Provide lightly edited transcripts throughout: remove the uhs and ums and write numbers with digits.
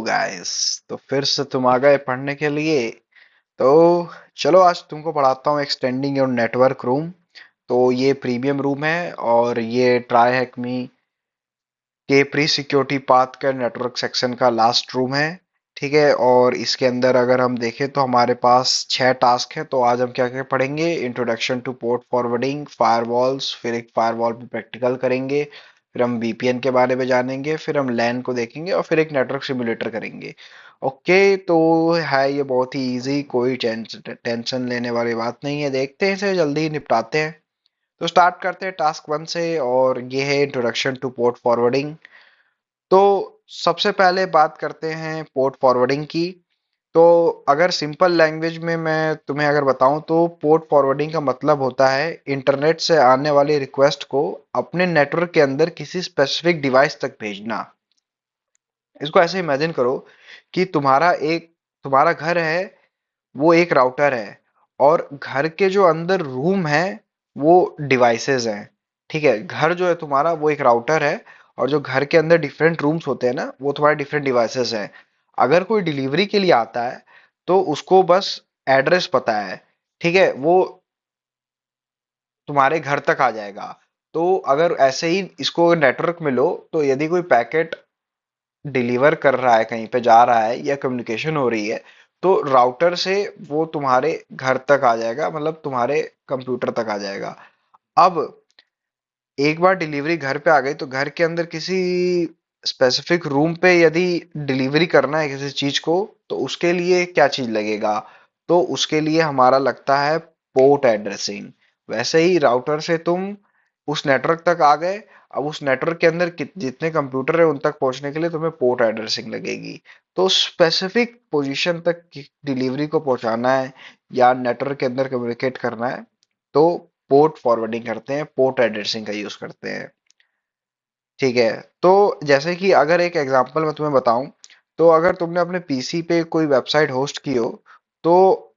Guys. तो फिर से तुम आ गए पढ़ने के लिए। तो चलो आज तुमको पढ़ाता हूँ एक्सटेंडिंग योर नेटवर्क रूम। तो ये प्रीमियम रूम है और ये ट्राई हैकमी के प्री सिक्योरिटी पाथ का नेटवर्क सेक्शन का लास्ट रूम है। ठीक है, और इसके अंदर अगर हम देखें तो हमारे पास 6 टास्क है। तो आज हम क्या क्या पढ़ेंगे? Introduction two port forwarding, firewalls, फिर एक फायरवॉल पे प्रैक्टिकल करेंगे, फिर हम वीपीएन के बारे में जानेंगे, फिर हम लैन को देखेंगे और फिर एक नेटवर्क सिमुलेटर करेंगे। ओके, तो है ये बहुत ही इजी, कोई टेंशन लेने वाली बात नहीं है। देखते हैं, इसे जल्दी ही निपटाते हैं। तो स्टार्ट करते हैं टास्क 1 से, और ये है इंट्रोडक्शन टू पोर्ट फॉरवर्डिंग। तो सबसे पहले बात करते हैं पोर्ट फॉरवर्डिंग की। तो अगर सिंपल लैंग्वेज में मैं तुम्हें अगर बताऊं तो पोर्ट फॉरवर्डिंग का मतलब होता है इंटरनेट से आने वाली रिक्वेस्ट को अपने नेटवर्क के अंदर किसी स्पेसिफिक डिवाइस तक भेजना। इसको ऐसे इमेजिन करो कि तुम्हारा घर है, वो एक राउटर है, और घर के जो अंदर रूम है वो डिवाइसेस हैं। ठीक है, घर जो है तुम्हारा वो एक राउटर है, और जो घर के अंदर डिफरेंट रूम्स होते हैं ना, वो तुम्हारे डिफरेंट डिवाइसेस हैं। अगर कोई डिलीवरी के लिए आता है तो उसको बस एड्रेस पता है। ठीक है, वो तुम्हारे घर तक आ जाएगा। तो अगर ऐसे ही इसको नेटवर्क में लो, तो यदि कोई पैकेट डिलीवर कर रहा है, कहीं पे जा रहा है या कम्युनिकेशन हो रही है, तो राउटर से वो तुम्हारे घर तक आ जाएगा, मतलब तुम्हारे कंप्यूटर तक आ जाएगा। अब एक बार डिलीवरी घर पे आ गई तो घर के अंदर किसी स्पेसिफिक रूम पे यदि डिलीवरी करना है किसी चीज को, तो उसके लिए क्या चीज लगेगा? तो उसके लिए हमारा लगता है पोर्ट एड्रेसिंग। वैसे ही राउटर से तुम उस नेटवर्क तक आ गए। अब उस नेटवर्क के अंदर जितने कंप्यूटर है उन तक पहुंचने के लिए तुम्हें पोर्ट एड्रेसिंग लगेगी। तो स्पेसिफिक पोजीशन तक डिलीवरी को पहुंचाना है या नेटवर्क के अंदर कम्युनिकेट करना है, तो पोर्ट फॉरवर्डिंग करते हैं, पोर्ट एड्रेसिंग का यूज करते हैं। ठीक है, तो जैसे कि अगर एक एग्जांपल मैं तुम्हें बताऊं, तो अगर तुमने अपने पीसी पे कोई वेबसाइट होस्ट की हो, तो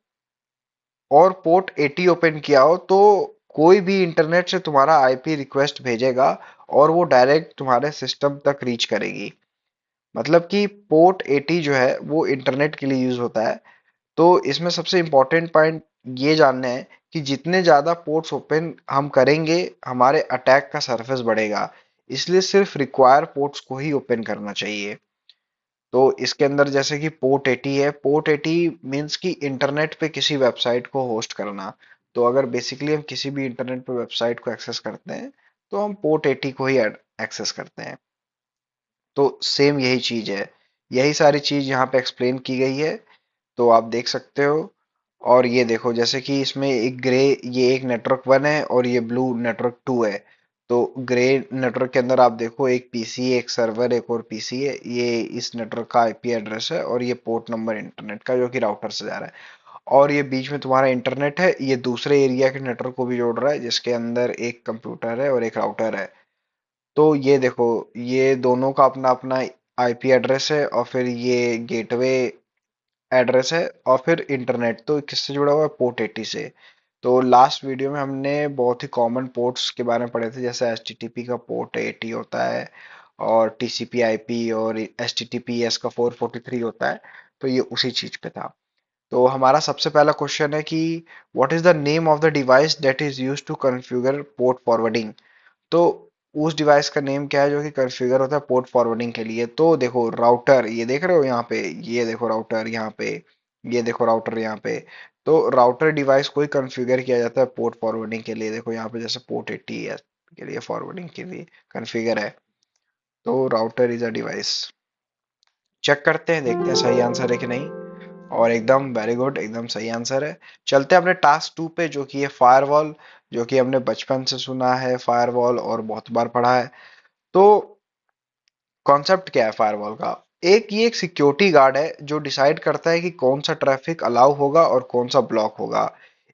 और पोर्ट 80 ओपन किया हो, तो कोई भी इंटरनेट से तुम्हारा आईपी रिक्वेस्ट भेजेगा और वो डायरेक्ट तुम्हारे सिस्टम तक रीच करेगी। मतलब कि पोर्ट 80 जो है वो इंटरनेट के लिए यूज होता है। तो इसमें सबसे इंपॉर्टेंट पॉइंट ये जानना है कि जितने ज्यादा पोर्ट्स ओपन हम करेंगे, हमारे अटैक का सरफेस बढ़ेगा। इसलिए सिर्फ रिक्वायर पोर्ट्स को ही ओपन करना चाहिए। तो इसके अंदर जैसे कि पोर्ट 80 है, पोर्ट 80 मीन्स कि इंटरनेट पे किसी वेबसाइट को होस्ट करना। तो अगर बेसिकली हम किसी भी इंटरनेट पे वेबसाइट को एक्सेस करते हैं, तो हम पोर्ट 80 को ही एक्सेस करते हैं। तो सेम यही चीज है, यही सारी चीज यहाँ पे एक्सप्लेन की गई है। तो आप देख सकते हो। और ये देखो, जैसे कि इसमें एक ग्रे, ये एक नेटवर्क 1 है और ये ब्लू नेटवर्क 2 है। तो ग्रे नेटवर्क के अंदर आप देखो एक पीसी, एक सर्वर, एक और पीसी है। ये इस नेटवर्क का आईपी एड्रेस है और ये पोर्ट नंबर इंटरनेट का जो कि राउटर से जा रहा है। और ये बीच में तुम्हारा इंटरनेट है, ये दूसरे एरिया के नेटवर्क को भी जोड़ रहा है जिसके अंदर एक कंप्यूटर है और एक राउटर है। तो ये देखो, ये दोनों का अपना अपना आईपी एड्रेस है, और फिर ये गेटवे एड्रेस है, और फिर इंटरनेट तो किससे जुड़ा हुआ है? पोर्ट 80 से। तो लास्ट वीडियो में हमने बहुत ही कॉमन पोर्ट्स के बारे में पढ़े थे, जैसे एचटीटीपी का पोर्ट 80 होता है, और टीसीपी आईपी और एचटीटीपीएस का 443 होता है। तो ये उसी चीज पे था। तो हमारा सबसे पहला क्वेश्चन है कि what is the name of the device that is used to configure port forwarding. तो उस डिवाइस का नेम क्या है जो कि कॉन्फ़िगर होता है पोर्ट फॉरवर्डिंग के लिए? तो देखो राउटर, ये देख रहे हो यहाँ पे, ये देखो राउटर यहाँ पे, ये देखो राउटर यहाँ पे। तो राउटर डिवाइस को ही कॉन्फ़िगर किया जाता है पोर्ट फॉरवर्डिंग के लिए। देखो यहाँ पे जैसे पोर्ट 80 है के लिए फॉरवर्डिंग के लिए कॉन्फ़िगर है। तो router is a device. Check करते हैं, देखते हैं सही आंसर है कि नहीं। और एकदम वेरी गुड, एकदम सही आंसर है। चलते हैं अपने टास्क 2 पे, जो कि है फायरवॉल, जो कि हमने बचपन से सुना है फायरवॉल और बहुत बार पढ़ा है। तो कॉन्सेप्ट क्या है फायरवॉल का? ये एक सिक्योरिटी गार्ड है जो डिसाइड करता है कि कौन सा ट्रैफिक अलाउ होगा और कौन सा ब्लॉक होगा।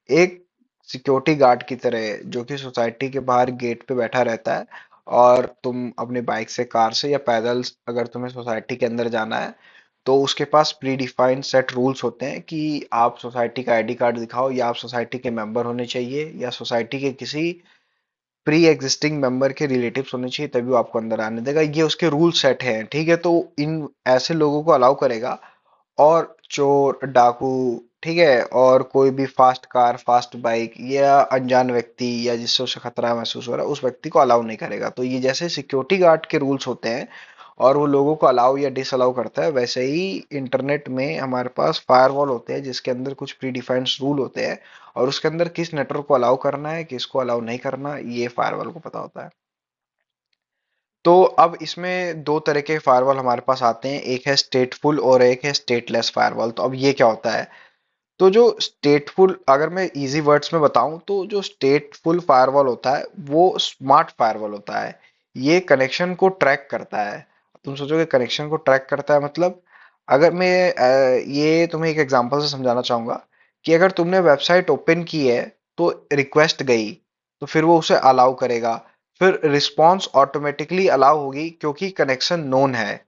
एक सिक्योरिटी गार्ड की तरह जो कि सोसाइटी के बाहर गेट पे बैठा रहता है, और तुम अपने बाइक से, कार से या पैदल अगर तुम्हें सोसाइटी के अंदर जाना है, तो उसके पास प्री डिफाइंड सेट रूल्स होते हैं कि आप सोसाइटी का आईडी कार्ड दिखाओ, या आप सोसाइटी के मेंबर होने चाहिए, या सोसाइटी के किसी प्री एग्जिस्टिंग मेंबर के रिलेटिव्स होने चाहिए तभी वो आपको अंदर आने देगा। ये उसके रूल सेट हैं, ठीक है। तो इन ऐसे लोगों को अलाउ करेगा। और चोर, डाकू, ठीक है, और कोई भी फास्ट कार, फास्ट बाइक या अनजान व्यक्ति या जिससे उसे खतरा महसूस हो रहा है उस व्यक्ति को अलाउ नहीं करेगा। तो ये जैसे सिक्योरिटी गार्ड के रूल्स होते हैं और वो लोगों को अलाउ या डिस अलाउ करता है, वैसे ही इंटरनेट में हमारे पास फायरवॉल होते हैं जिसके अंदर कुछ प्री डिफाइंड रूल होते हैं और उसके अंदर किस नेटवर्क को अलाउ करना है, किसको अलाउ नहीं करना, ये फायरवॉल को पता होता है। तो अब इसमें दो तरह के फायरवॉल हमारे पास आते हैं, एक है स्टेटफुल और एक है स्टेटलेस फायरवॉल। तो अब ये क्या होता है? तो जो स्टेटफुल, अगर मैं इजी वर्ड्स में बताऊं तो जो स्टेटफुल फायरवॉल होता है वो स्मार्ट फायरवॉल होता है। ये कनेक्शन को ट्रैक करता है। तुम सोचोगे कनेक्शन को ट्रैक करता है मतलब, अगर मैं ये तुम्हें एक एग्जांपल से समझाना चाहूंगा कि अगर तुमने वेबसाइट ओपन की है तो रिक्वेस्ट गई तो फिर वो उसे अलाउ करेगा, फिर रिस्पॉन्स ऑटोमेटिकली अलाउ होगी क्योंकि कनेक्शन नोन है,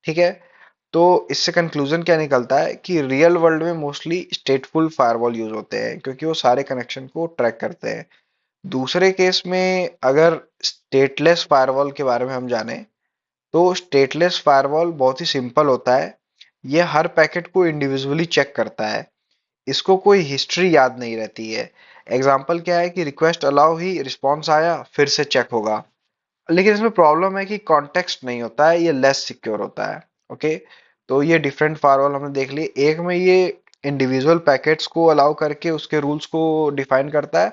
ठीक है। तो इससे कंक्लूजन क्या निकलता है कि रियल वर्ल्ड में मोस्टली स्टेटफुल फायरवॉल यूज होते हैं क्योंकि वो सारे कनेक्शन को ट्रैक करते हैं। दूसरे केस में अगर स्टेटलेस फायरवॉल के बारे में हम जाने तो स्टेटलेस फायरवॉल बहुत ही सिंपल होता है। ये हर पैकेट को इंडिविजुअली चेक करता है, इसको कोई हिस्ट्री याद नहीं रहती है। एग्जाम्पल क्या है कि रिक्वेस्ट अलाउ ही, रिस्पॉन्स आया, फिर से चेक होगा। लेकिन इसमें प्रॉब्लम है कि कॉन्टेक्स्ट नहीं होता है, ये लेस सिक्योर होता है। ओके। तो ये डिफरेंट फायरवॉल हमने देख लिए। एक में ये इंडिविजुअल पैकेट्स को अलाउ करके उसके रूल्स को डिफाइन करता है,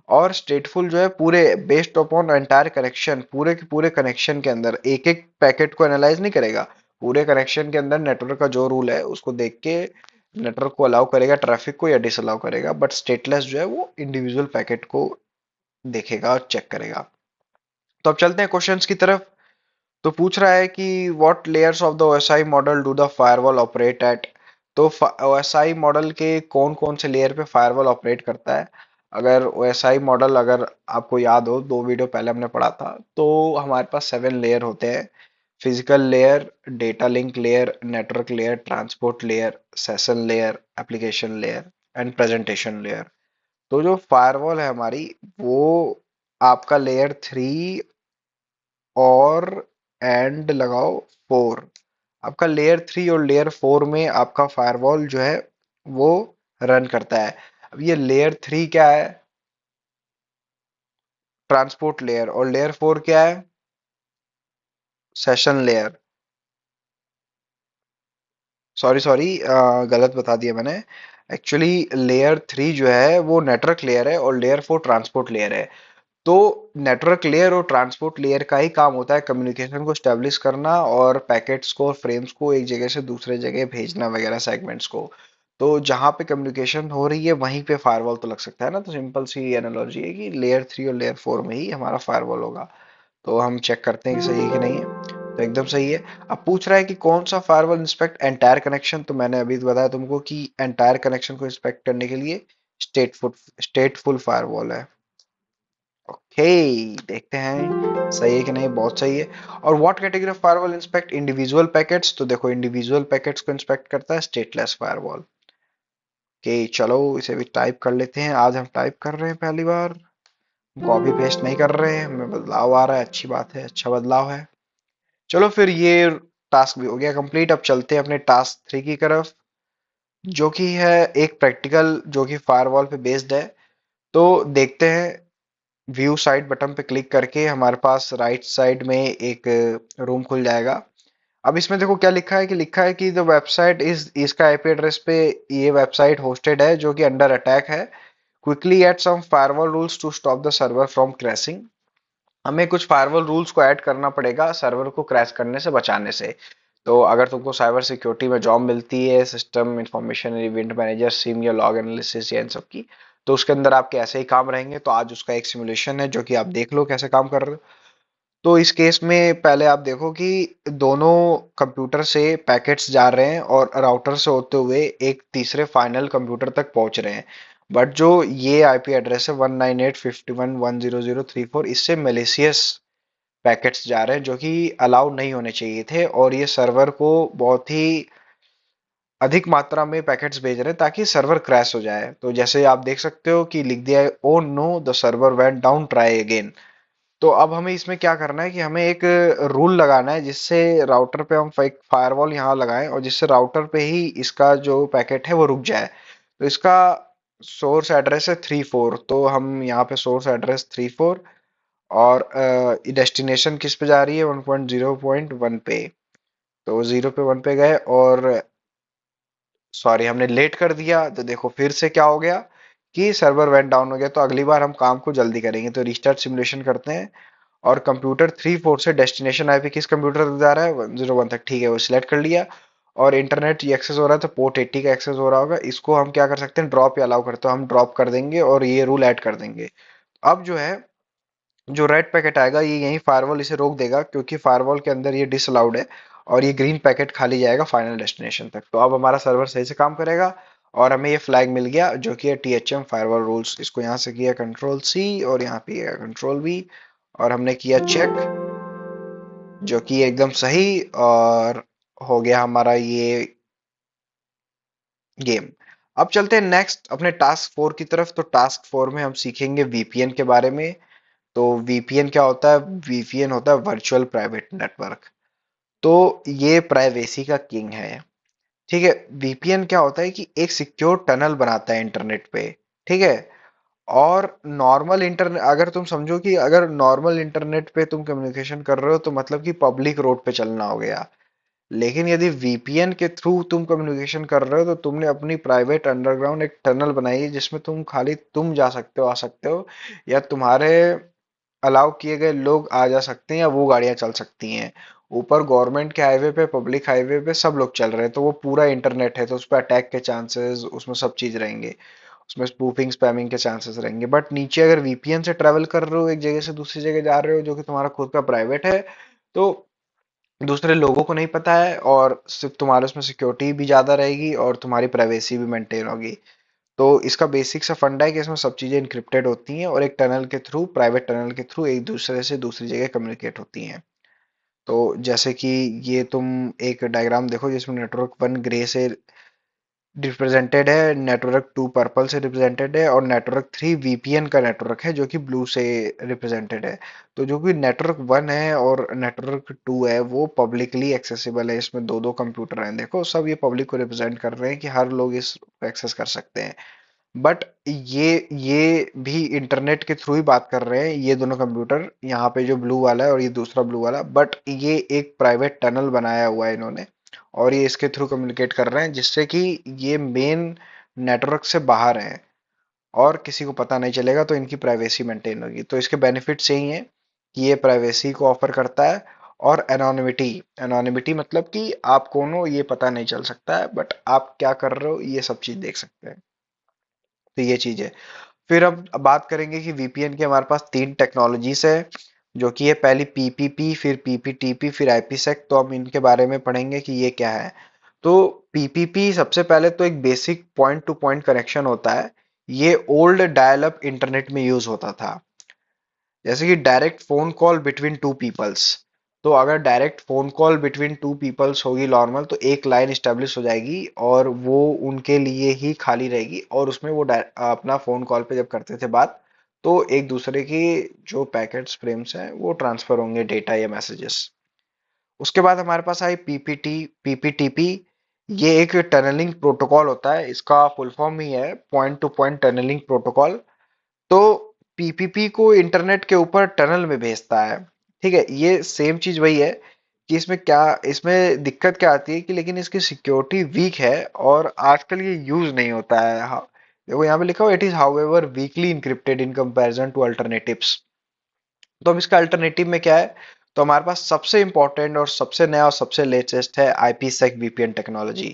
और स्टेटफुल जो है पूरे बेस्ड अपॉन एंटायर कनेक्शन, पूरे के पूरे कनेक्शन के अंदर एक एक पैकेट को एनालाइज नहीं करेगा, पूरे कनेक्शन के अंदर नेटवर्क का जो रूल है उसको देख के नेटवर्क को अलाउ करेगा, ट्रैफिक को, या डिसअलाउ करेगा। बट स्टेटलेस जो है वो इंडिविजुअल पैकेट को देखेगा और चेक करेगा। तो अब चलते हैं क्वेश्चंस की तरफ। तो पूछ रहा है कि what layers of the OSI model do the firewall operate at. तो ओएसआई मॉडल के कौन कौन से लेयर पे फायरवॉल ऑपरेट करता है? अगर ओएसआई मॉडल, अगर आपको याद हो, दो वीडियो पहले हमने पढ़ा था, तो हमारे पास 7 लेयर होते हैं। Physical layer, data link layer, network layer, transport layer, session layer, application layer and presentation layer. तो जो फायरवॉल है हमारी, वो आपका लेयर 3 और एंड लगाओ 4, आपका लेयर 3 और लेयर 4 में आपका फायरवॉल जो है वो रन करता है। अब ये लेयर 3 क्या है? Transport layer. और लेयर 4 क्या है? Session layer. सॉरी सॉरी, गलत बता दिया मैंने। एक्चुअली लेयर 3 जो है वो नेटवर्क लेयर है और लेयर 4 ट्रांसपोर्ट लेयर है। तो नेटवर्क लेयर और ट्रांसपोर्ट लेयर का ही काम होता है कम्युनिकेशन को स्टेब्लिश करना और पैकेट्स को और फ्रेम्स को एक जगह से दूसरे जगह भेजना वगैरह, सेगमेंट्स को। तो जहां पे कम्युनिकेशन हो रही है वहीं पे फायरवॉल तो लग सकता है ना। तो सिंपल सी एनालॉजी है कि लेयर 3 और लेयर 4 में ही हमारा फायरवॉल होगा। तो हम चेक करते हैं कि सही है कि नहीं है। तो एकदम सही है। अब पूछ रहा है कि कौन सा फायरवॉल इंस्पेक्ट एंटायर कनेक्शन। तो मैंने अभी बताया तुमको कि एंटायर कनेक्शन को इंस्पेक्ट करने के लिए स्टेटफुल स्टेटफुल फायरवॉल है। ओके, देखते हैं सही है कि नहीं। बहुत सही है। और what category of firewall inspect individual packets. तो देखो इंडिविजुअल पैकेट्स को इंस्पेक्ट करता है स्टेटलेस फायरवॉल। ओके, चलो इसे भी टाइप कर लेते हैं। आज हम टाइप कर रहे हैं पहली बार, कॉपी पेस्ट नहीं कर रहे हैं। हमें बदलाव आ रहा है, अच्छी बात है, अच्छा बदलाव है। चलो फिर ये टास्क भी हो गया कंप्लीट। अब चलते हैं अपने टास्क 3 की तरफ, जो कि है एक प्रैक्टिकल जो कि फायरवॉल पे बेस्ड है। तो देखते हैं। व्यू साइट बटन पे क्लिक करके हमारे पास राइट साइड में एक रूम खुल जाएगा। अब इसमें देखो क्या लिखा है, कि लिखा है कि द वेबसाइट इज, इसका आईपी एड्रेस पे ये वेबसाइट होस्टेड है जो कि अंडर अटैक है। Quickly add some firewall rules to stop the server from crashing. हमें कुछ फायरवॉल रूल्स को ऐड करना पड़ेगा सर्वर को क्रैश करने से बचाने से। तो अगर तुमको साइबर सिक्योरिटी में जॉब मिलती है, system information event manager, SIM या लॉग एनालिसिस या इन सब की, तो उसके अंदर आपके ऐसे ही काम रहेंगे। तो आज उसका एक सिमुलेशन है जो कि आप देख लो कैसे काम कर रहे हो। तो इस केस में पहले आप देखो कि दोनों कंप्यूटर से पैकेट्स जा रहे हैं और राउटर से होते हुए एक तीसरे फाइनल कंप्यूटर तक पहुंच रहे हैं। बट जो ये आईपी एड्रेस है 198.51.100.34, इससे मेलिशियस पैकेट्स जा रहे हैं जो कि अलाउ नहीं होने चाहिए थे, और ये सर्वर को बहुत ही अधिक मात्रा में पैकेट्स भेज रहे हैं ताकि सर्वर क्रैश हो जाए। तो जैसे आप देख सकते हो कि लिख दिया है, oh know the server went down, try again. तो अब हमें इसमें क्या करना है कि हमें एक रूल लगाना है जिससे राउटर पे हम एक फायरवॉल यहाँ लगाएं और जिससे राउटर पे ही इसका जो पैकेट है वो रुक जाए। तो इसका सोर्स एड्रेस है 3.4, तो हम यहाँ पे सोर्स एड्रेस 3.4 और डेस्टिनेशन किस पे जा रही है 1.0.1 पे। तो 0 पे 1 पे गए और सॉरी हमने लेट कर दिया, तो देखो फिर से क्या हो गया कि सर्वर वेंट डाउन हो गया। तो अगली बार हम काम को जल्दी करेंगे, तो रिस्टार्ट सिमुलेशन करते हैं और कंप्यूटर 3.4 से डेस्टिनेशन आईपी किस कंप्यूटर तक जा रहा है 1.0.1 तक, ठीक है वो सिलेक्ट कर लिया। और इंटरनेट ये एक्सेस हो रहा है तो पोर्ट 80 का एक्सेस हो रहा होगा, इसको हम क्या कर सकते हैं ड्रॉप या अलाउ करते हो, हम ड्रॉप कर देंगे और ये रूल ऐड कर देंगे। अब जो है जो रेड पैकेट आएगा ये यही फायरवॉल इसे रोक देगा क्योंकि फायरवॉल के अंदर ये डिसअलाउड है, और ये ग्रीन पैकेट खाली जाएगा फाइनल डेस्टिनेशन तक। तो अब हमारा सर्वर सही से काम करेगा और हमें ये फ्लैग मिल गया जो कि है THM फायरवॉल रूल्स। इसको यहाँ से किया कंट्रोल C और यहाँ पे किया कंट्रोल V और हमने किया चेक, जो कि एकदम सही, और हो गया हमारा ये गेम। अब चलते हैं नेक्स्ट अपने टास्क 4 की तरफ। तो टास्क 4 में हम सीखेंगे VPN के बारे में। तो VPN क्या होता है? VPN होता है वर्चुअल प्राइवेट नेटवर्क। तो ये प्राइवेसी का किंग है। ठीक है, VPN क्या होता है कि एक सिक्योर टनल बनाता है इंटरनेट पे। ठीक है, और नॉर्मल इंटरनेट अगर तुम समझो कि अगर नॉर्मल इंटरनेट पे तुम कम्युनिकेशन कर रहे हो तो मतलब कि पब्लिक रोड पे चलना हो गया। लेकिन यदि VPN के थ्रू तुम कम्युनिकेशन कर रहे हो तो तुमने अपनी प्राइवेट अंडरग्राउंड एक टनल बनाई है जिसमें तुम खाली तुम जा सकते हो, आ सकते हो, या तुम्हारे अलाउ किए गए लोग आ जा सकते हैं, या वो गाड़ियां चल सकती हैं। ऊपर गवर्नमेंट के हाईवे पे, पब्लिक हाईवे पे सब लोग चल रहे हैं, तो वो पूरा इंटरनेट है, तो उस पर अटैक के चांसेस, उसमें सब चीज रहेंगे, उसमें स्पूफिंग स्पैमिंग के चांसेस रहेंगे। बट नीचे अगर VPN से ट्रेवल कर रहे हो, एक जगह से दूसरी जगह जा रहे हो जो कि तुम्हारा खुद का प्राइवेट है, तो दूसरे लोगों को नहीं पता है, और सिर्फ तुम्हारे उसमें सिक्योरिटी भी ज्यादा रहेगी और तुम्हारी प्राइवेसी भी मेंटेन होगी। तो इसका बेसिक सा फंडा है कि इसमें सब चीजें इनक्रिप्टेड होती हैं और एक टनल के थ्रू, प्राइवेट टनल के थ्रू एक दूसरे से दूसरी जगह कम्युनिकेट होती हैं। तो जैसे कि ये तुम एक डायग्राम देखो जिसमें नेटवर्क 1 ग्रे से रिप्रेजेंटेड है, नेटवर्क 2 पर्पल से रिप्रेजेंटेड है और नेटवर्क 3 VPN का नेटवर्क है जो कि ब्लू से रिप्रेजेंटेड है। तो जो कि नेटवर्क 1 है और नेटवर्क 2 है वो पब्लिकली एक्सेसिबल है, इसमें दो दो कंप्यूटर हैं, देखो सब ये पब्लिक को रिप्रेजेंट कर रहे हैं कि हर लोग इस एक्सेस कर सकते हैं। बट ये भी इंटरनेट के थ्रू ही बात कर रहे हैं ये दोनों कंप्यूटर, यहाँ पे जो ब्लू वाला है और ये दूसरा ब्लू वाला, बट ये एक प्राइवेट टनल बनाया हुआ है इन्होंने और ये इसके थ्रू कम्युनिकेट कर रहे हैं जिससे कि ये मेन नेटवर्क से बाहर है और किसी को पता नहीं चलेगा, तो इनकी प्राइवेसी मेंटेन होगी। तो इसके बेनिफिट्स यही हैं कि ये प्राइवेसी को ऑफर करता है, और एनोनिमिटी, एनोनिमिटी मतलब कि आप कौन हो ये पता नहीं चल सकता है, बट आप क्या कर रहे हो ये सब चीज देख सकते हैं। तो ये चीज है। फिर अब बात करेंगे कि VPN की हमारे पास 3 टेक्नोलॉजीज है, जो कि है पहली PPP, फिर PPTP, फिर IPsec। तो हम इनके बारे में पढ़ेंगे कि ये क्या है। तो PPP सबसे पहले तो एक basic point to point connection होता है। ये ओल्ड डायल अप इंटरनेट में यूज होता था, जैसे कि direct phone call between two peoples. तो अगर direct phone call between two peoples होगी नॉर्मल, तो एक लाइन स्टेब्लिश हो जाएगी और वो उनके लिए ही खाली रहेगी, और उसमें वो अपना फोन कॉल पे जब करते थे बात, तो एक दूसरे की जो पैकेट्स फ्रेम्स हैं वो ट्रांसफर होंगे, डेटा या मैसेजेस। उसके बाद हमारे पास आई PPTP। ये एक टनलिंग प्रोटोकॉल होता है, इसका फुल फॉर्म ही है point to point tunneling protocol. तो PPP को इंटरनेट के ऊपर टनल में भेजता है। ठीक है, ये सेम चीज वही है कि इसमें क्या, इसमें दिक्कत क्या आती है कि लेकिन इसकी सिक्योरिटी वीक है और आजकल ये यूज नहीं होता है। हाँ, देखो यहाँ पे लिखा हुआ it is however weakly encrypted in comparison to alternatives. तो अब इसका अल्टरनेटिव में क्या है? तो हमारे पास सबसे इंपॉर्टेंट और सबसे नया और सबसे लेटेस्ट है IPsec VPN टेक्नोलॉजी।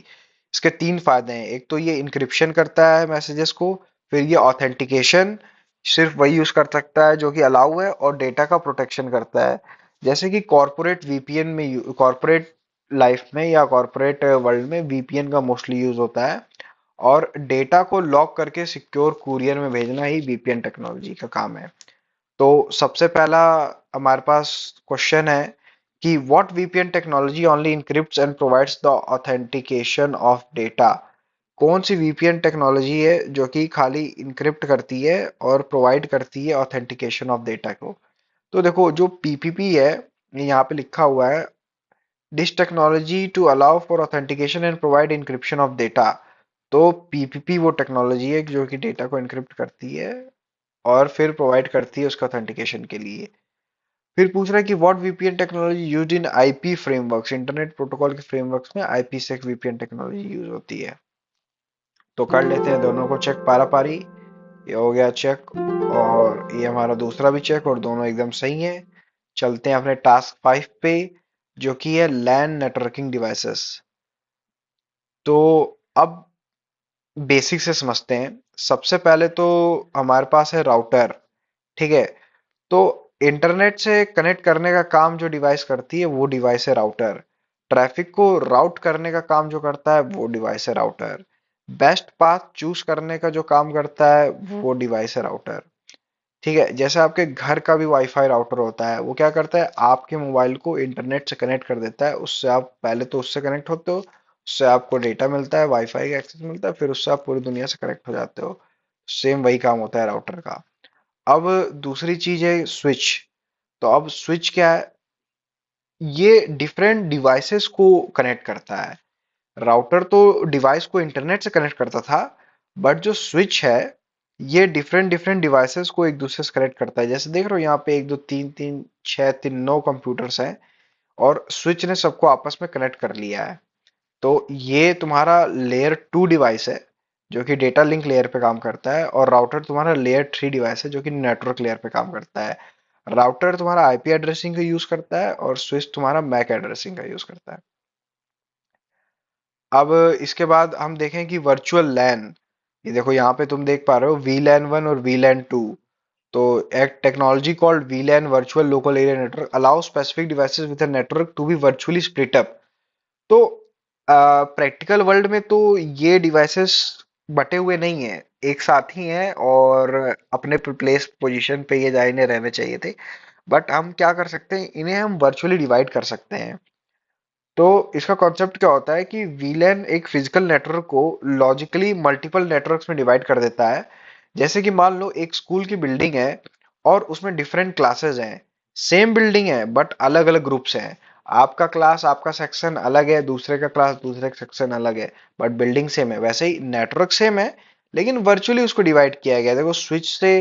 इसके 3 फायदे हैं, एक तो ये इंक्रिप्शन करता है मैसेजेस को, फिर ये ऑथेंटिकेशन सिर्फ वही यूज कर सकता है जो कि अलाउ है, और डेटा का प्रोटेक्शन करता है। जैसे कि कॉर्पोरेट VPN में, कॉर्पोरेट लाइफ में या कॉर्पोरेट वर्ल्ड में VPN का मोस्टली यूज होता है, और डेटा को लॉक करके सिक्योर कुरियर में भेजना ही VPN टेक्नोलॉजी का काम है। तो सबसे पहला हमारे पास क्वेश्चन है कि what VPN technology only encrypts and provides the authentication of data. कौन सी VPN टेक्नोलॉजी है जो कि खाली इनक्रिप्ट करती है और प्रोवाइड करती है ऑथेंटिकेशन ऑफ डेटा को? तो देखो जो पीपीपी है, ये यहाँ पे लिखा हुआ है, this technology to allow for authentication and provide encryption of data. तो पीपीपी वो टेक्नोलॉजी है जो कि डेटा को इंक्रिप्ट करती है और फिर प्रोवाइड करती है उसका ऑथेंटिकेशन के लिए। फिर पूछ रहा है कि what VPN technology used in IP frameworks, internet protocol के फ्रेमवर्क्स में आईपी से वीपीएन टेक्नोलॉजी यूज होती है। तो कर लेते हैं दोनों को चेक पारा पारी। ये हो गया चेक, और ये हमारा दूसरा भी चेक, और दोनों एकदम सही है। चलते हैं अपने टास्क 5 पे, जो कि है लैन नेटवर्किंग डिवाइसेस। तो अब बेसिक से समझते हैं। सबसे पहले तो हमारे पास है राउटर, ठीक है। तो इंटरनेट से कनेक्ट करने का काम जो डिवाइस करती है वो डिवाइस है राउटर। ट्रैफिक को राउट करने का काम जो करता है वो डिवाइस है राउटर। बेस्ट पाथ चूज करने का जो काम करता है वो डिवाइस है राउटर। ठीक है, जैसे आपके घर का भी वाईफाई राउटर होता है, वो क्या करता है, आपके मोबाइल को इंटरनेट से कनेक्ट कर देता है। उससे आप पहले तो उससे कनेक्ट होते हो, उससे आपको डेटा मिलता है, वाईफाई का एक्सेस मिलता है, फिर उससे आप पूरी दुनिया से कनेक्ट हो जाते हो। सेम वही काम होता है राउटर का। अब दूसरी चीज है स्विच। तो अब स्विच क्या है, ये डिफरेंट डिवाइसेस को कनेक्ट करता है। राउटर तो डिवाइस को इंटरनेट से कनेक्ट करता था, बट जो स्विच है ये डिफरेंट डिफरेंट डिवाइसेस को एक दूसरे से कनेक्ट करता है। जैसे देख रहे हो यहाँ पे एक दो तीन तीन छह तीन नौ कंप्यूटर्स हैं, और स्विच ने सबको आपस में कनेक्ट कर लिया है। तो ये तुम्हारा लेयर 2 डिवाइस है जो कि डेटा लिंक लेयर पे काम करता है, और राउटर तुम्हारा लेयर 3 डिवाइस है जो कि नेटवर्क लेयर पे काम करता है। राउटर तुम्हारा आईपी एड्रेसिंग का यूज करता है, और स्विच तुम्हारा मैक एड्रेसिंग का यूज करता है। अब इसके बाद हम देखें कि वर्चुअल लैन। ये देखो यहाँ पे तुम देख पा रहे हो VLAN 1 और VLAN 2। तो एक technology called VLAN virtual local area network allow specific devices with a network to be virtually split up. तो प्रैक्टिकल वर्ल्ड में तो ये डिवाइसेस बटे हुए नहीं है, एक साथ ही हैं, और अपने प्लेस पोजीशन पे ये जाइने रहने चाहिए थे। बट हम क्या कर सकते हैं, इन्हें हम वर्चुअली डिवाइड कर सकते हैं। तो इसका कॉन्सेप्ट क्या होता है कि वीलैन एक फिजिकल नेटवर्क को लॉजिकली मल्टीपल नेटवर्क्स में डिवाइड कर देता है। जैसे कि मान लो एक स्कूल की बिल्डिंग है, और उसमें डिफरेंट क्लासेस हैं। सेम बिल्डिंग है बट अलग अलग ग्रुप्स हैं। आपका क्लास, आपका सेक्शन अलग है, दूसरे का क्लास, दूसरे का सेक्शन अलग है, बट बिल्डिंग सेम है। वैसे ही नेटवर्क सेम है, लेकिन वर्चुअली उसको डिवाइड किया गया है। देखो स्विच से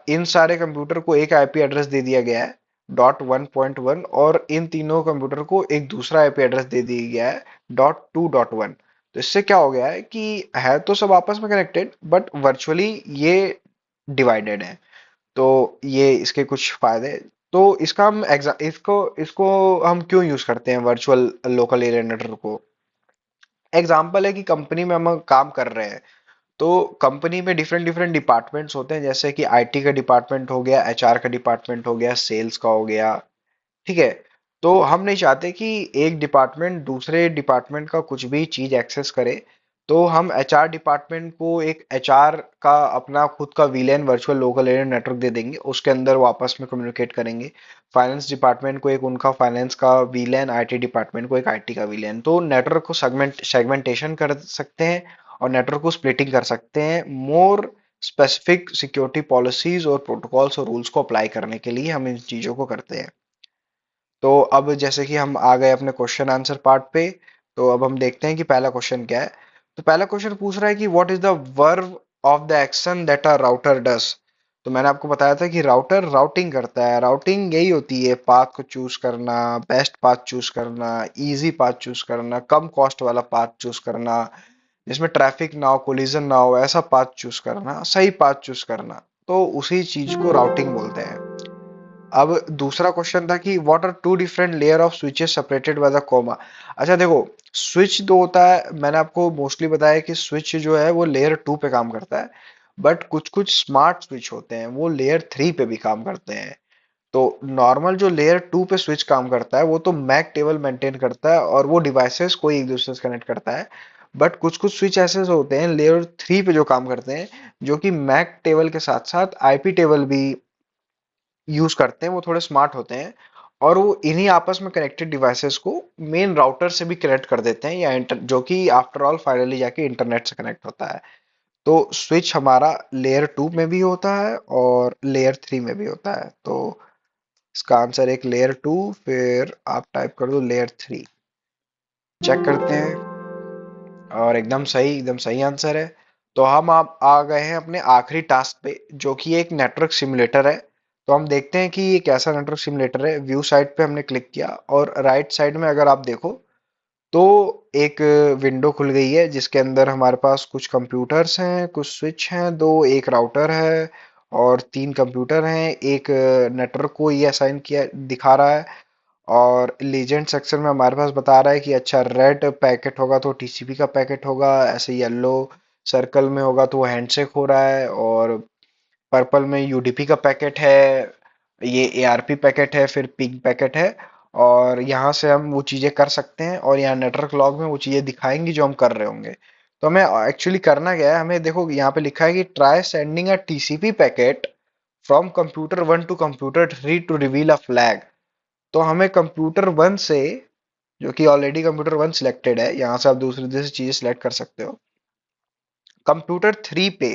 इन सारे कंप्यूटर को एक आईपी एड्रेस दे दिया गया है, .1.1, और इन तीनों कंप्यूटर को एक दूसरा आईपी एड्रेस दे दिया गया है, .2.1। तो इससे क्या हो गया है कि है तो सब आपस में कनेक्टेड, बट वर्चुअली ये डिवाइडेड है। तो ये इसके कुछ फायदे। तो इसका हम इसको इसको हम क्यों यूज करते हैं वर्चुअल लोकल एरिया नेटवर्क को। एग्जाम्पल है कि कंपनी में हम काम कर रहे हैं, तो कंपनी में डिफरेंट डिफरेंट डिपार्टमेंट्स होते हैं, जैसे कि आईटी का डिपार्टमेंट हो गया, एचआर का डिपार्टमेंट हो गया, सेल्स का हो गया। ठीक है। तो हम नहीं चाहते कि एक डिपार्टमेंट दूसरे डिपार्टमेंट का कुछ भी चीज एक्सेस करे। तो हम एचआर डिपार्टमेंट को एक एचआर का अपना खुद का VLAN virtual local area network दे देंगे, उसके अंदर वो आपस में कम्युनिकेट करेंगे। फाइनेंस डिपार्टमेंट को एक उनका फाइनेंस का वीलैन, आईटी डिपार्टमेंट को एक आईटी का वीलैन। तो नेटवर्क को सेगमेंटेशन कर सकते हैं, और नेटवर्क को स्प्लिटिंग कर सकते हैं। मोर स्पेसिफिक सिक्योरिटी पॉलिसीज और प्रोटोकॉल्स और रूल्स को अप्लाई करने के लिए हम इन चीजों को करते हैं। तो अब जैसे कि हम आ गए अपने क्वेश्चन आंसर पार्ट पे, तो अब हम देखते हैं कि पहला क्वेश्चन क्या है। तो पहला क्वेश्चन पूछ रहा है कि what is the verb of the action that a router does. तो मैंने आपको बताया था कि राउटर राउटिंग करता है। राउटिंग यही होती है, पाथ को चूज करना, बेस्ट पाथ चूज करना, इजी पाथ चूज करना, कम कॉस्ट वाला पाथ चूज करना, जिसमें ट्रैफिक ना हो, कोलिजन ना हो, ऐसा पाथ चूज करना, सही पाथ चूज करना। तो उसी चीज को राउटिंग बोलते हैं। अब दूसरा क्वेश्चन था कि what are two different layer of switches separated by the comma. अच्छा देखो, स्विच जो होता है, मैंने आपको मोस्टली बताया कि स्विच जो है वो लेयर 2 पे काम करता है, बट कुछ कुछ स्मार्ट स्विच होते हैं वो लेयर 3 पे भी काम करते हैं। तो नॉर्मल जो लेयर 2 पे स्विच काम करता है वो तो मैक टेबल मेंटेन करता है, और वो डिवाइसेस को एक दूसरे से कनेक्ट करता है। बट कुछ कुछ स्विच ऐसे होते हैं लेयर 3 पे जो काम करते हैं, जो कि मैक टेबल के साथ साथ आईपी टेबल भी यूज करते हैं। वो थोड़े स्मार्ट होते हैं, और वो इन्हीं आपस में कनेक्टेड डिवाइसेस को मेन राउटर से भी कनेक्ट कर देते हैं, या जो कि आफ्टर ऑल फाइनली जाके इंटरनेट से कनेक्ट होता है। तो स्विच हमारा लेयर 2 में भी होता है और लेयर 3 में भी होता है। तो इसका आंसर एक लेयर 2, फिर आप टाइप कर दो लेयर 3। चेक करते हैं और एकदम सही आंसर है। तो हम आप आ गए हैं अपने आखिरी टास्क पे, जो कि एक नेटवर्क सिमुलेटर है। तो हम देखते हैं कि ये कैसा नेटवर्क सिमुलेटर है। व्यू साइड पे हमने क्लिक किया और राइट साइड में अगर आप देखो तो एक विंडो खुल गई है, जिसके अंदर हमारे पास कुछ कंप्यूटर्स हैं, कुछ स्विच हैं, दो एक राउटर है और तीन कंप्यूटर हैं। एक नेटवर्क को ये असाइन किया दिखा रहा है। और लीजेंड सेक्शन में हमारे पास बता रहा है कि अच्छा रेड पैकेट होगा तो टीसीपी का पैकेट होगा, ऐसे येलो सर्कल में होगा तो वो हैंडशेक हो रहा है, और पर्पल में यूडीपी का पैकेट है, ये एआरपी पैकेट है, फिर पिंग पैकेट है। और यहाँ से हम वो चीजें कर सकते हैं और यहाँ नेटवर्क लॉग में वो चीजें दिखाएंगी जो हम कर रहे होंगे। तो हमें एक्चुअली करना क्या है, हमें देखो यहाँ पे लिखा है कि try sending a TCP packet from computer 1 to computer 3 to reveal a flag. तो हमें कंप्यूटर 1 से, जो कि ऑलरेडी कंप्यूटर 1 सिलेक्टेड है, यहाँ से आप दूसरी दूसरी चीजें सिलेक्ट कर सकते हो, कंप्यूटर 3 पे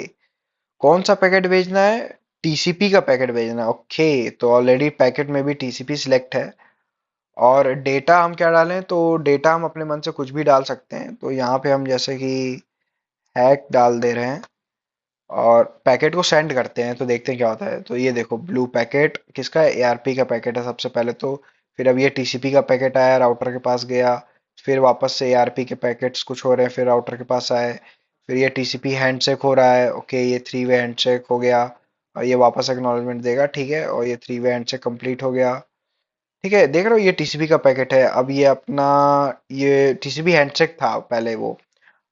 कौन सा पैकेट भेजना है, टीसीपी का पैकेट भेजना है। ओके, तो ऑलरेडी पैकेट में भी टीसीपी सिलेक्ट है। और डेटा हम क्या डालें, तो डेटा हम अपने मन से कुछ भी डाल सकते हैं। तो यहाँ पे हम जैसे कि हैक डाल दे रहे हैं और पैकेट को सेंड करते हैं, तो देखते हैं क्या होता है। तो ये देखो ब्लू पैकेट किसका है, एआरपी का पैकेट है सबसे पहले तो। फिर अब ये टीसीपी का पैकेट आया, राउटर के पास गया, फिर वापस से एआरपी के पैकेट्स कुछ हो रहे हैं, फिर राउटर के पास आए, फिर ये टीसीपी हैंडशेक हो रहा है। ओके, ये थ्री वे हैंडशेक हो गया और ये वापस एक्नॉलेजमेंट देगा, ठीक है, और ये थ्री वे हैंडशेक कंप्लीट हो गया। ठीक है, देख रहे हो ये टीसीपी का पैकेट है। अब ये अपना, ये टीसीपी हैंडशेक था पहले वो,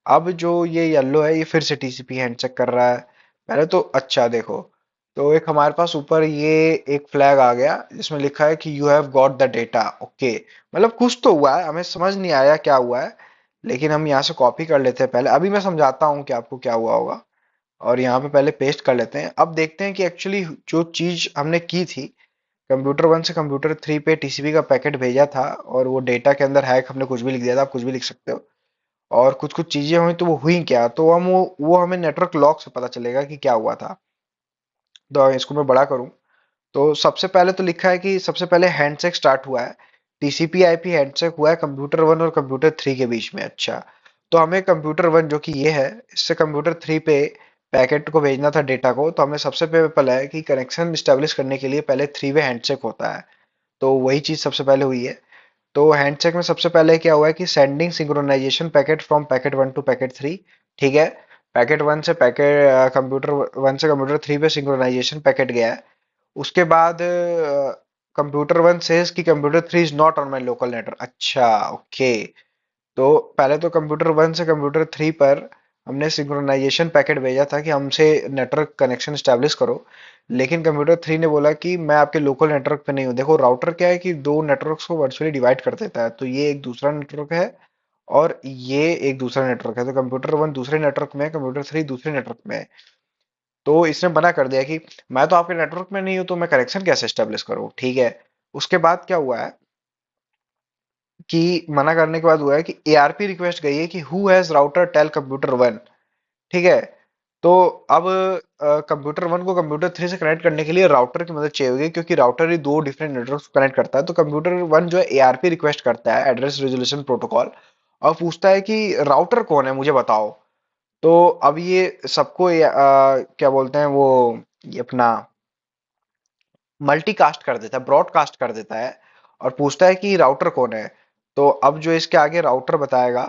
अब जो ये येलो है ये फिर से टीसीपी हैंडशेक कर रहा है। पहले तो अच्छा देखो, तो एक हमारे पास ऊपर ये एक फ्लैग आ गया जिसमें लिखा है कि you have got the data. Okay, मतलब कुछ तो हुआ है, हमें समझ नहीं आया क्या हुआ है, लेकिन हम यहाँ से कॉपी कर लेते हैं पहले। अभी मैं समझाता हूँ कि आपको क्या हुआ होगा। और यहाँ पे पहले पेस्ट कर लेते हैं। अब देखते हैं कि एक्चुअली जो चीज हमने की थी, कंप्यूटर 1 से कंप्यूटर 3 पे टीसीपी का पैकेट भेजा था और वो डेटा के अंदर हैक हमने कुछ भी लिख दिया था, आप कुछ भी लिख सकते हो। और कुछ कुछ चीजें हुई तो वो हुई क्या, तो हम वो हमें नेटवर्क लॉग से पता चलेगा कि क्या हुआ था। तो इसको मैं बड़ा करूं, तो सबसे पहले तो लिखा है कि सबसे पहले हैंडशेक स्टार्ट हुआ है, टीसीपी आईपी हैंडशेक हुआ है कंप्यूटर 1 और कंप्यूटर 3 के बीच में। अच्छा, तो हमें कंप्यूटर 1 जो कि ये है, इससे कंप्यूटर 3 पे पैकेट को भेजना था, डेटा को। तो हमें सबसे पहले है कि कनेक्शन स्टेब्लिश करने के लिए पहले थ्री वे हैंडशेक होता है, तो वही चीज सबसे पहले हुई है। तो हैंडशेक में सबसे पहले क्या हुआ है कि sending synchronization packet from packet 1 to packet 3। ठीक है, पैकेट 1 से पैकेट कंप्यूटर 1 से कंप्यूटर 3 पे सिंक्रोनाइजेशन पैकेट गया है। उसके बाद कंप्यूटर 1 सेज कि computer 3 is not on my local network. अच्छा, ओके, तो पहले तो कंप्यूटर 1 से कंप्यूटर 3 पर हमने सिंक्रोनाइजेशन पैकेट भेजा था कि हमसे नेटवर्क कनेक्शन स्टैब्लिश करो। लेकिन कंप्यूटर 3 ने बोला कि मैं आपके लोकल नेटवर्क पे नहीं हूँ। देखो राउटर क्या है कि दो नेटवर्क्स को वर्चुअली डिवाइड कर देता है, तो ये एक दूसरा नेटवर्क है और ये एक दूसरा नेटवर्क है। तो कंप्यूटर 1 दूसरे नेटवर्क में है, कंप्यूटर 3 दूसरे नेटवर्क में है। तो इसने मना कर दिया कि मैं तो आपके नेटवर्क में नहीं हूं, तो मैं कनेक्शन कैसे स्टेब्लिश करूं। ठीक है, उसके बाद क्या हुआ है कि मना करने के बाद हुआ है कि एआरपी रिक्वेस्ट गई है कि who has router tell computer 1। ठीक है, तो अब कंप्यूटर 1 को कंप्यूटर 3 से कनेक्ट करने के लिए राउटर की मदद चाहिए होगी, क्योंकि राउटर ही दो डिफरेंट नेटवर्क को कनेक्ट करता है। तो कंप्यूटर 1 जो है एआरपी रिक्वेस्ट करता है, एड्रेस रेजोल्यूशन प्रोटोकॉल, और पूछता है कि राउटर कौन है मुझे बताओ। तो अब ये सबको क्या बोलते हैं वो, ये अपना मल्टीकास्ट कर देता है, ब्रॉडकास्ट कर देता है और पूछता है कि राउटर कौन है। तो अब जो इसके आगे राउटर बताएगा,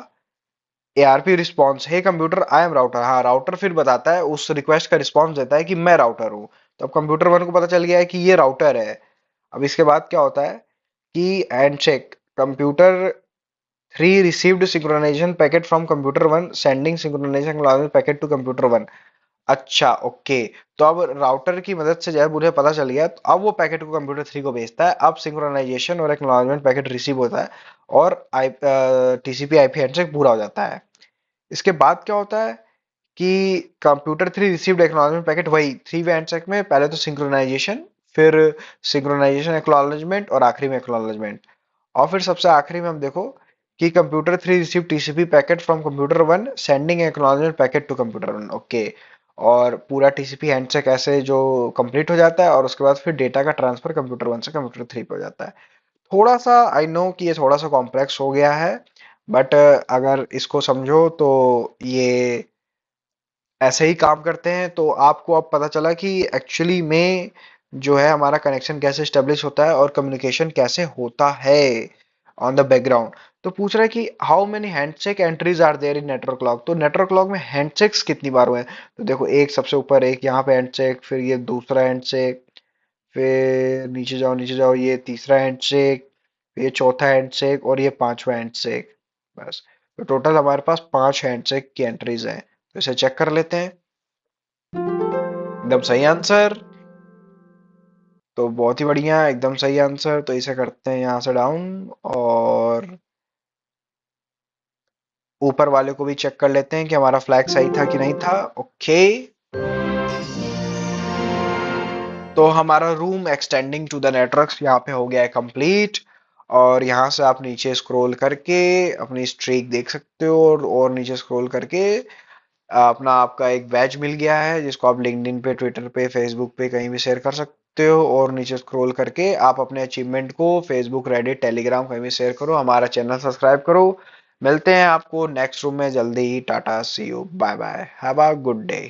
ARP response, hey computer I am router. हाँ, राउटर फिर बताता है, उस रिक्वेस्ट का रिस्पॉन्स देता है कि मैं राउटर हूँ। तो अब कंप्यूटर 1 को पता चल गया है कि ये राउटर है। अब इसके बाद क्या होता है कि handshake, computer 3 received synchronization packet from computer 1 sending synchronization packet to computer 1। अच्छा, ओके, तो अब राउटर की मदद से जो है मुझे पता चल गया, तो अब वो पैकेट को कंप्यूटर 3 को भेजता है। अब सिंक्रोनाइजेशन और एक्नॉलेजमेंट पैकेट रिसीव होता है और आई टीसीपी आईपी हैंडशेक पूरा हो जाता है। इसके बाद क्या होता है कि कंप्यूटर 3 रिसीव्ड एक्नॉलेजमेंट पैकेट, वही थ्री वे हैंडशेक में पहले तो सिंक्रोनाइजेशन, फिर सिंक्रोनाइजेशन एक्नॉलेजमेंट और आखिरी में एक्नॉलेजमेंट। और फिर सबसे आखिरी में हम देखो कि computer 3 receive TCP packet from computer 1 sending acknowledgement packet to computer 1। Okay, और पूरा टीसीपी हैंडशेक ऐसे जो कंप्लीट हो जाता है, और उसके बाद फिर डेटा का ट्रांसफर कंप्यूटर 1 से कंप्यूटर 3 पे हो जाता है। थोड़ा सा आई नो कि ये थोड़ा सा कॉम्प्लेक्स हो गया है, बट अगर इसको समझो तो ये ऐसे ही काम करते हैं। तो आपको अब पता चला कि एक्चुअली में जो है हमारा कनेक्शन कैसे स्टेब्लिश होता है और कम्युनिकेशन कैसे होता है ऑन द बैकग्राउंड। तो पूछ रहा है कि how many handshake entries are there in network log. तो नेटवर्क लॉग में हैंडशेक्स कितनी बार हुए हैं? तो देखो, एक सबसे ऊपर एक यहाँ पे हैंडशेक, फिर ये दूसरा हैंडशेक, फिर नीचे जाओ ये तीसरा हैंडशेक, ये चौथा हैंडशेक और ये पांचवा हैंडशेक। बस। तो टोटल हमारे पास 5 हैंडशेक की एंट्रीज हैं। तो इसे चेक कर लेते हैं। एकदम सही आंसर। तो बहुत ही बढ़िया, एकदम सही आंसर। तो इसे करते हैं यहाँ से डाउन, और ऊपर वाले को भी चेक कर लेते हैं कि हमारा फ्लैग सही था कि नहीं था। ओके। तो हमारा room extending to the network यहाँ पे हो गया है कंप्लीट। और यहाँ से आप नीचे स्क्रॉल करके अपनी स्ट्रीक देख सकते हो, और नीचे स्क्रॉल करके अपना आपका एक बैच मिल गया है, जिसको आप लिंक्डइन पे, ट्विटर पे, फेसबुक पे कहीं भी शेयर कर सकते हो। और नीचे स्क्रॉल करके आप अपने अचीवमेंट को फेसबुक, रेडिट, टेलीग्राम कहीं भी शेयर करो। हमारा चैनल सब्सक्राइब करो। मिलते हैं आपको नेक्स्ट रूम में जल्दी ही। Tata, see you, bye bye, have a good day.